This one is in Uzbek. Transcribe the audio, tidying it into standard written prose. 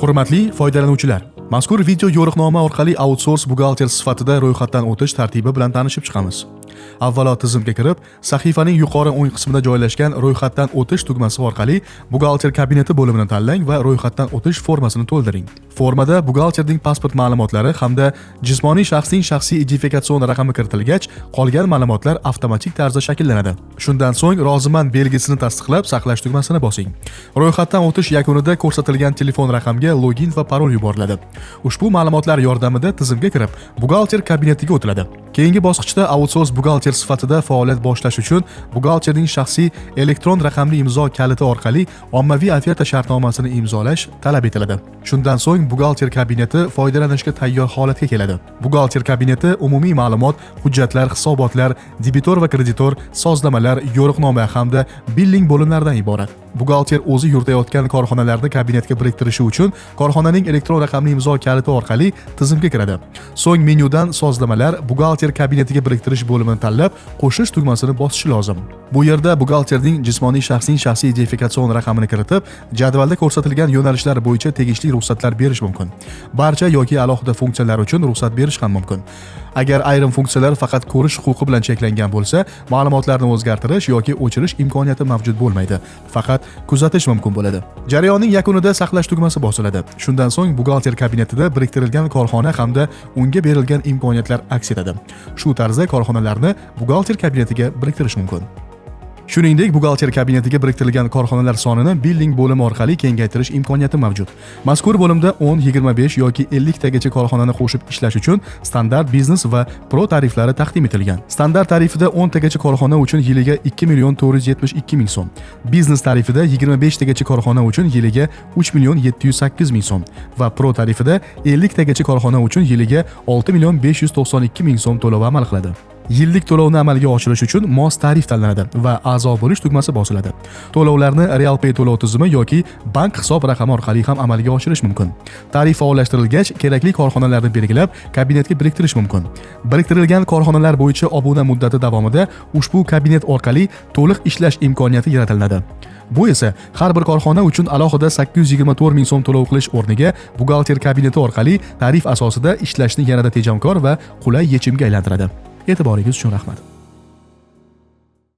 Hurmatli foydalanuvchilar, mazkur video yo'riqnoma orqali outsource buxgalter sifatida ro'yxatdan o'tish tartibi bilan tanishib chiqamiz. Avvalo tizimga kirib, sahifaning yuqori o'ng qismida joylashgan ro'yxatdan o'tish tugmasi orqali buxgalter kabineti bo'limini tanlang va ro'yxatdan o'tish formasini to'ldiring. Formada buxgalterning pasport ma'lumotlari hamda jismoniy shaxsning shaxsiy identifikatsion raqami kiritilgach, qolgan ma'lumotlar avtomatik tarzda shakllanadi. Shundan so'ng roziman belgisini tasdiqlab saqlash tugmasini bosing. Ro'yxatdan o'tish yakunida ko'rsatilgan telefon raqamga login va parol yuboriladi. Ushbu ma'lumotlar yordamida tizimga kirib, buxgalter kabinetiga o'tiladi. Keyingi bosqichda outsource buxgalter sifatida faoliyat boshlash uchun buxgalterning shaxsiy elektron raqamli imzo kaliti orqali ommaviy oferta shartnomasini imzolash talab etiladi. Shundan so'ng buxgalter kabineti foydalanishga tayyor holatga keladi. Buxgalter kabineti umumiy ma'lumot, hujjatlar, hisobotlar, debitor va kreditor, sozlamalar, yo'riqnoma hamda billing bo'limlaridan iborat. Buxgalter o'zi yuritayotgan korxonalarni kabinetga biriktirishi uchun korxonaning elektron raqamli imzo kaliti orqali tizimga kiradi. So'ng menyudan sozlamalar, buxgalter kabinetiga biriktirish bo'limini tanlab, qo'shish tugmasini bosishi lozim. Bu yerda buxgalterning jismoniy shaxsning shaxsiy identifikatsion raqamini kiritib, jadvalda ko'rsatilgan yo'nalishlar bo'yicha tegishli ruxsatlar berish mumkin. Barcha yoki alohida funksiyalar uchun ruxsat berish ham mumkin. Agar ayrim funksiyalar faqat ko'rish huquqi bilan cheklangan bo'lsa, ma'lumotlarni o'zgartirish yoki o'chirish imkoniyati mavjud bo'lmaydi. Faqat kuzatish mumkin bo'ladi. Jarayonning yakunida saqlash tugmasi bosiladi. Shundan so'ng buxgalter kabinetida biriktirilgan korxona hamda unga berilgan imkoniyatlar aks etadi. Shu tarzda korxonalarni buxgalter kabinetiga biriktirish mumkin. Shuningdek, buxgalter kabinetiga biriktirilgan korxonalar sonini billing bo'limi orqali kengaytirish imkoniyati mavjud. Mazkur bo'limda 10, 25 yoki 50 tagacha korxonani qo'shib ishlash uchun standart biznes va pro tariflari taqdim etilgan. Standart tarifida 10 tagacha korxona uchun yiliga 2.472.000 so'm, biznes tarifida 25 tagacha korxona uchun yiliga 3.708.000 so'm va pro tarifida 50 tagacha korxona uchun yiliga 6.592.000 so'm to'lov amal qiladi. Yillik to'lovni amalga oshirish uchun mos tarif tanlanadi va a'zo bo'lish tugmasi bosiladi. To'lovlarni RealPay to'lov tizimi yoki bank hisob raqami orqali ham amalga oshirish mumkin. Tarif faollashtirilgach, kerakli korxonalarni belgilab, kabinetga biriktirish mumkin. Biriktirilgan korxonalar bo'yicha obuna muddati davomida ushbu kabinet orqali to'liq ishlash imkoniyati yaratiladi. Bu esa har bir korxona uchun alohida 824.000 so'm to'lov qilish o'rniga buxgalter kabineti orqali tarif asosida ishlashni yanada tejamkor va qulay yechimga aylantiradi. E'tiboringiz uchun rahmat.